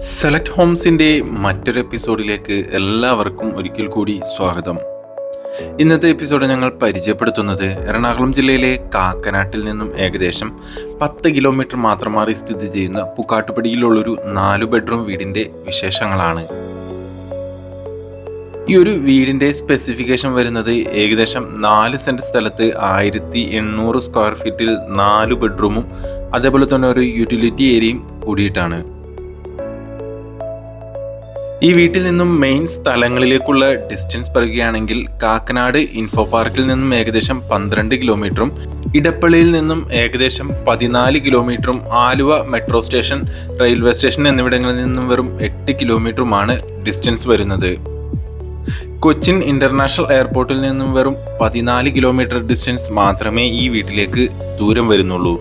Select ഹോംസിൻ്റെ മറ്റൊരു എപ്പിസോഡിലേക്ക് എല്ലാവർക്കും ഒരിക്കൽ കൂടി സ്വാഗതം. ഇന്നത്തെ എപ്പിസോഡ് ഞങ്ങൾ പരിചയപ്പെടുത്തുന്നത് എറണാകുളം ജില്ലയിലെ കാക്കനാട്ടിൽ നിന്നും ഏകദേശം 10 കിലോമീറ്റർ മാത്രം മാറി സ്ഥിതി ചെയ്യുന്ന പുക്കാട്ടുപടിയിലുള്ളൊരു 4 ബെഡ്റൂം വീടിൻ്റെ വിശേഷങ്ങളാണ്. ഈ ഒരു വീടിൻ്റെ സ്പെസിഫിക്കേഷൻ വരുന്നത് ഏകദേശം 4 സെൻറ്റ് സ്ഥലത്ത് 1800 സ്ക്വയർ ഫീറ്റിൽ 4 ബെഡ്റൂമും അതേപോലെ തന്നെ ഒരു യൂട്ടിലിറ്റി ഏരിയയും കൂടിയിട്ടാണ്. ഈ വീട്ടിൽ നിന്നും മെയിൻ സ്ഥലങ്ങളിലേക്കുള്ള ഡിസ്റ്റൻസ് പറയുകയാണെങ്കിൽ കാക്കനാട് ഇൻഫോ പാർക്കിൽ നിന്നും ഏകദേശം 12 കിലോമീറ്ററും ഇടപ്പള്ളിയിൽ നിന്നും ഏകദേശം 14 കിലോമീറ്ററും Aluva metro station, railway station എന്നിവിടങ്ങളിൽ നിന്നും വെറും 8 കിലോമീറ്ററുമാണ് ഡിസ്റ്റൻസ് വരുന്നത്. കൊച്ചിൻ ഇന്റർനാഷണൽ എയർപോർട്ടിൽ നിന്നും വെറും 14 കിലോമീറ്റർ ഡിസ്റ്റൻസ് മാത്രമേ ഈ വീട്ടിലേക്ക് ദൂരം വരുന്നുള്ളൂ.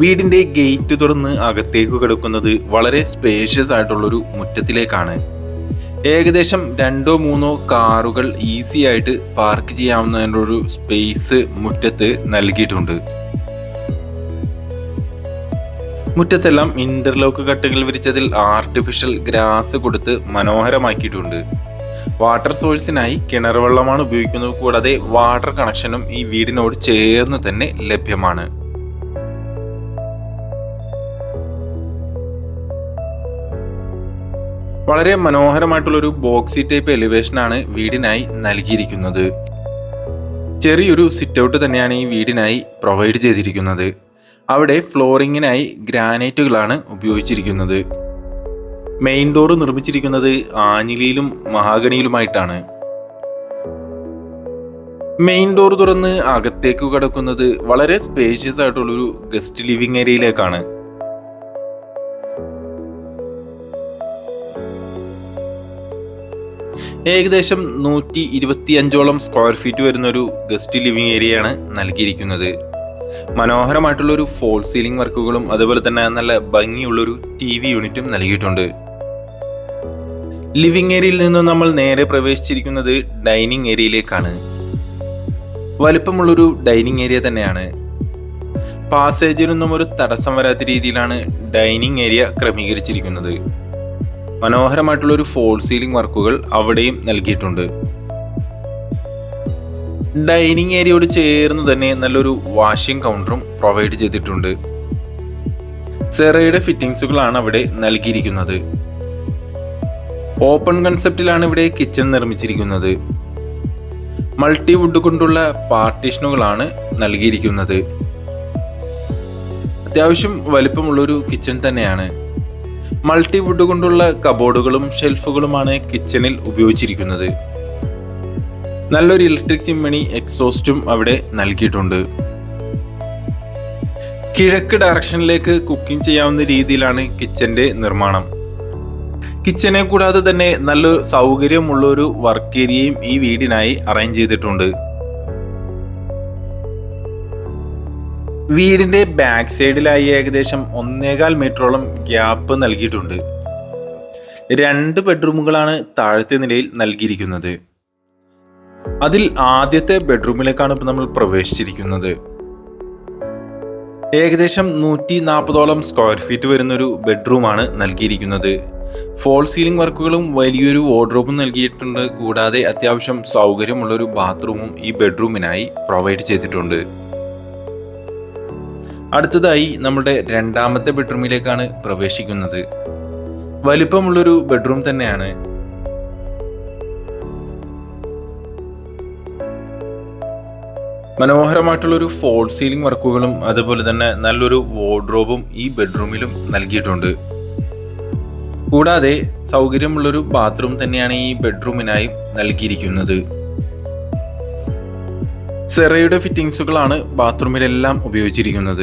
വീടിൻ്റെ ഗേറ്റ് തുറന്ന് അകത്തേക്ക് കിടക്കുന്നത് വളരെ സ്പേഷ്യസ് ആയിട്ടുള്ളൊരു മുറ്റത്തിലേക്കാണ്. ഏകദേശം 2-3 കാറുകൾ ഈസി ആയിട്ട് പാർക്ക് ചെയ്യാവുന്നതിനൊരു സ്പേസ് മുറ്റത്ത് നൽകിയിട്ടുണ്ട്. മുറ്റത്തെല്ലാം ഇന്റർലോക്ക് കട്ടുകൾ വിരിച്ചതിൽ ആർട്ടിഫിഷ്യൽ ഗ്രാസ് കൊടുത്ത് മനോഹരമാക്കിയിട്ടുണ്ട്. വാട്ടർ സോഴ്സിനായി കിണർ വെള്ളമാണ് ഉപയോഗിക്കുന്നത്. കൂടാതെ വാട്ടർ കണക്ഷനും ഈ വീടിനോട് ചേർന്ന് തന്നെ ലഭ്യമാണ്. വളരെ മനോഹരമായിട്ടുള്ളൊരു ബോക്സി ടൈപ്പ് എലിവേഷനാണ് വീടിനായി നൽകിയിരിക്കുന്നത്. ചെറിയൊരു സിറ്റ് ഔട്ട് തന്നെയാണ് ഈ വീടിനായി പ്രൊവൈഡ് ചെയ്തിരിക്കുന്നത്. അവിടെ ഫ്ലോറിങ്ങിനായി ഗ്രാനൈറ്റുകളാണ് ഉപയോഗിച്ചിരിക്കുന്നത്. മെയിൻ ഡോർ നിർമ്മിച്ചിരിക്കുന്നത് ആഞ്ഞിലിയിലും മഹാഗണിയിലുമായിട്ടാണ്. മെയിൻ ഡോർ തുറന്ന് അകത്തേക്ക് കടക്കുന്നത് വളരെ സ്പേഷ്യസ് ആയിട്ടുള്ളൊരു ഗസ്റ്റ് ലിവിംഗ് ഏരിയയിലേക്കാണ്. ഏകദേശം 125ഓളം സ്ക്വയർ ഫീറ്റ് വരുന്ന ഒരു ഗസ്റ്റ് ലിവിംഗ് ഏരിയയാണ് നൽകിയിരിക്കുന്നത്. മനോഹരമായിട്ടുള്ളൊരു ഫോൾ സീലിംഗ് വർക്കുകളും അതുപോലെ തന്നെ നല്ല ഭംഗിയുള്ളൊരു TV യൂണിറ്റും നൽകിയിട്ടുണ്ട്. ലിവിംഗ് ഏരിയയിൽ നിന്നും നമ്മൾ നേരെ പ്രവേശിച്ചിരിക്കുന്നത് ഡൈനിങ് ഏരിയയിലേക്കാണ്. വലുപ്പമുള്ളൊരു ഡൈനിങ് ഏരിയ തന്നെയാണ്. പാസേജിനൊന്നും ഒരു തടസ്സം വരാത്ത രീതിയിലാണ് ഡൈനിങ് ഏരിയ ക്രമീകരിച്ചിരിക്കുന്നത്. മനോഹരമായിട്ടുള്ളൊരു ഫോൾ സീലിംഗ് വർക്കുകൾ അവിടെയും നൽകിയിട്ടുണ്ട്. ഡൈനിങ് ഏരിയയോട് ചേർന്ന് തന്നെ നല്ലൊരു വാഷിംഗ് കൗണ്ടറും പ്രൊവൈഡ് ചെയ്തിട്ടുണ്ട്. സെറയുടെ ഫിറ്റിംഗ്സുകളാണ് അവിടെ നൽകിയിരിക്കുന്നത്. ഓപ്പൺ കൺസെപ്റ്റിലാണ് ഇവിടെ കിച്ചൺ നിർമ്മിച്ചിരിക്കുന്നത്. മൾട്ടി വുഡ് കൊണ്ടുള്ള പാർട്ടീഷനുകളാണ് നൽകിയിരിക്കുന്നത്. അത്യാവശ്യം വലിപ്പമുള്ളൊരു കിച്ചൺ തന്നെയാണ്. മൾട്ടി വുഡ് കൊണ്ടുള്ള കബോർഡുകളും ഷെൽഫുകളുമാണ് കിച്ചണിൽ ഉപയോഗിച്ചിരിക്കുന്നത്. നല്ലൊരു ഇലക്ട്രിക് ചിമ്മിണി എക്സോസ്റ്റും അവിടെ നൽകിയിട്ടുണ്ട്. കിഴക്ക് ഡയറക്ഷനിലേക്ക് കുക്കിംഗ് ചെയ്യാവുന്ന രീതിയിലാണ് കിച്ചന്റെ നിർമ്മാണം. കിച്ചനെ കൂടാതെ തന്നെ നല്ല സൗകര്യമുള്ളൊരു വർക്ക് ഏരിയയും ഈ വീടിനായി അറേഞ്ച് ചെയ്തിട്ടുണ്ട്. വീടിന്റെ ബാക്ക് സൈഡിലായി ഏകദേശം 1.25 മീറ്ററോളം ഗ്യാപ്പ് നൽകിയിട്ടുണ്ട്. 2 ബെഡ്റൂമുകളാണ് താഴത്തെ നിലയിൽ നൽകിയിരിക്കുന്നത്. അതിൽ ആദ്യത്തെ ബെഡ്റൂമിലേക്കാണ് ഇപ്പോൾ നമ്മൾ പ്രവേശിച്ചിരിക്കുന്നത്. ഏകദേശം 140ഓളം സ്ക്വയർ ഫീറ്റ് വരുന്നൊരു ബെഡ്റൂമാണ് നൽകിയിരിക്കുന്നത്. ഫോൾ സീലിംഗ് വർക്കുകളും വലിയൊരു വാർഡ്രോബും നൽകിയിട്ടുണ്ട്. കൂടാതെ അത്യാവശ്യം സൗകര്യമുള്ളൊരു ബാത്റൂമും ഈ ബെഡ്റൂമിനായി പ്രൊവൈഡ് ചെയ്തിട്ടുണ്ട്. അടുത്തതായി നമ്മുടെ രണ്ടാമത്തെ ബെഡ്റൂമിലേക്കാണ് പ്രവേശിക്കുന്നത്. വലിപ്പമുള്ളൊരു ബെഡ്റൂം തന്നെയാണ്. മനോഹരമായിട്ടുള്ളൊരു ഫോൾ സീലിംഗ് വർക്കുകളും അതുപോലെ തന്നെ നല്ലൊരു വാർഡ്രോബും ഈ ബെഡ്റൂമിലും നൽകിയിട്ടുണ്ട്. കൂടാതെ സൗകര്യമുള്ളൊരു ബാത്റൂം തന്നെയാണ് ഈ ബെഡ്റൂമിനായി നൽകിയിരിക്കുന്നത്. സെറയുടെ ഫിറ്റിംഗ്സുകളാണ് ബാത്റൂമിലെല്ലാം ഉപയോഗിച്ചിരിക്കുന്നത്.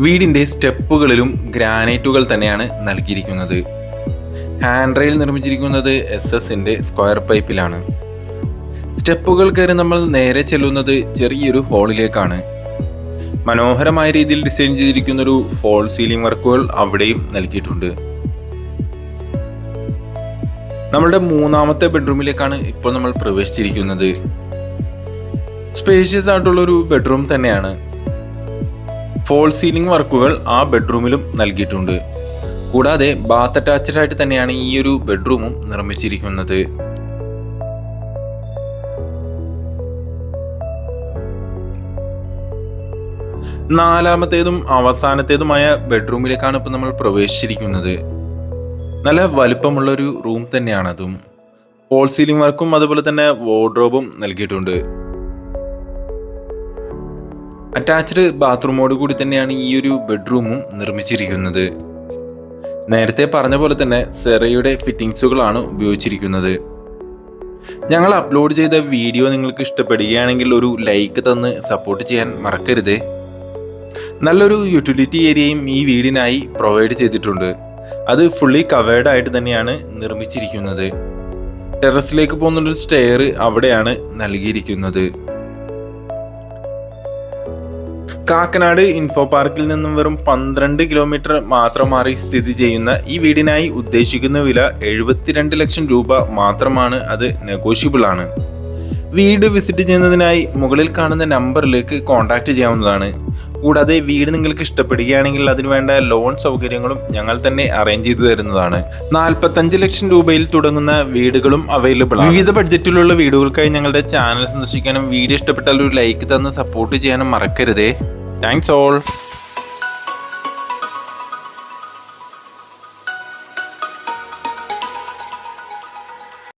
വീടിന്റെ സ്റ്റെപ്പുകളിലും ഗ്രാനൈറ്റുകൾ തന്നെയാണ് നൽകിയിരിക്കുന്നത്. ഹാൻഡ് റെയിൽ നിർമ്മിച്ചിരിക്കുന്നത് SS-ന്റെ സ്ക്വയർ പൈപ്പിലാണ്. സ്റ്റെപ്പുകൾ കയറി നമ്മൾ നേരെ ചെല്ലുന്നത് ചെറിയൊരു ഹോളിലേക്കാണ്. മനോഹരമായ രീതിയിൽ ഡിസൈൻ ചെയ്തിരിക്കുന്ന ഒരു ഫോൾ സീലിംഗ് വർക്കുകൾ അവിടെയും നൽകിയിട്ടുണ്ട്. നമ്മളുടെ മൂന്നാമത്തെ ബെഡ്റൂമിലേക്കാണ് ഇപ്പോൾ നമ്മൾ പ്രവേശിച്ചിരിക്കുന്നത്. സ്പേഷ്യസ് ആയിട്ടുള്ളൊരു ബെഡ്റൂം തന്നെയാണ്. ഫോൾ സീലിംഗ് വർക്കുകൾ ആ ബെഡ്റൂമിലും നൽകിയിട്ടുണ്ട്. കൂടാതെ ബാത്ത് അറ്റാച്ച്ഡ് ആയിട്ട് തന്നെയാണ് ഈ ഒരു ബെഡ്റൂമും നിർമ്മിച്ചിരിക്കുന്നത്. നാലാമത്തേതും അവസാനത്തേതുമായ ബെഡ്റൂമിലേക്കാണ് ഇപ്പോൾ നമ്മൾ പ്രവേശിച്ചിരിക്കുന്നത്. നല്ല വലുപ്പമുള്ളൊരു റൂം തന്നെയാണതും. ഫോൾ സീലിംഗ് വർക്കും അതുപോലെ തന്നെ വാർഡ്രോബും നൽകിയിട്ടുണ്ട്. അറ്റാച്ച്ഡ് ബാത്റൂമോട് കൂടി തന്നെയാണ് ഈ ഒരു ബെഡ്റൂമും നിർമ്മിച്ചിരിക്കുന്നത്. നേരത്തെ പറഞ്ഞ പോലെ തന്നെ സെറയുടെ ഫിറ്റിംഗ്സുകളാണ് ഉപയോഗിച്ചിരിക്കുന്നത്. ഞങ്ങൾ അപ്ലോഡ് ചെയ്ത വീഡിയോ നിങ്ങൾക്ക് ഇഷ്ടപ്പെടുകയാണെങ്കിൽ ഒരു ലൈക്ക് തന്ന് സപ്പോർട്ട് ചെയ്യാൻ മറക്കരുത്. നല്ലൊരു യൂട്ടിലിറ്റി ഏരിയയും ഈ വീടിനായി പ്രൊവൈഡ് ചെയ്തിട്ടുണ്ട്. അത് ഫുള്ളി കവേർഡ് ആയിട്ട് തന്നെയാണ് നിർമ്മിച്ചിരിക്കുന്നത്. ടെറസിലേക്ക് പോകുന്നൊരു സ്റ്റെയർ അവിടെയാണ് നൽകിയിരിക്കുന്നത്. കാക്കനാട് ഇൻഫോ പാർക്കിൽ നിന്നും വെറും 12 കിലോമീറ്റർ മാത്രം മാറി സ്ഥിതി ചെയ്യുന്ന ഈ വീടിനായി ഉദ്ദേശിക്കുന്ന വില 72 ലക്ഷം രൂപ മാത്രമാണ്. അത് നെഗോഷ്യബിൾ ആണ്. വീട് വിസിറ്റ് ചെയ്യുന്നതിനായി മുകളിൽ കാണുന്ന നമ്പറിലേക്ക് കോൺടാക്ട് ചെയ്യാവുന്നതാണ്. കൂടാതെ വീട് നിങ്ങൾക്ക് ഇഷ്ടപ്പെടുകയാണെങ്കിൽ അതിനുവേണ്ട ലോൺ സൗകര്യങ്ങളും ഞങ്ങൾ തന്നെ അറേഞ്ച് ചെയ്തു തരുന്നതാണ്. 45 ലക്ഷം രൂപയിൽ തുടങ്ങുന്ന വീടുകളും അവൈലബിൾ ആണ്. വിവിധ ബഡ്ജറ്റിലുള്ള വീടുകൾക്കായി ഞങ്ങളുടെ ചാനൽ സന്ദർശിക്കാനും വീഡിയോ ഇഷ്ടപ്പെട്ടാൽ ഒരു ലൈക്ക് തന്ന് സപ്പോർട്ട് ചെയ്യാനും മറക്കരുതേ. Thanks all.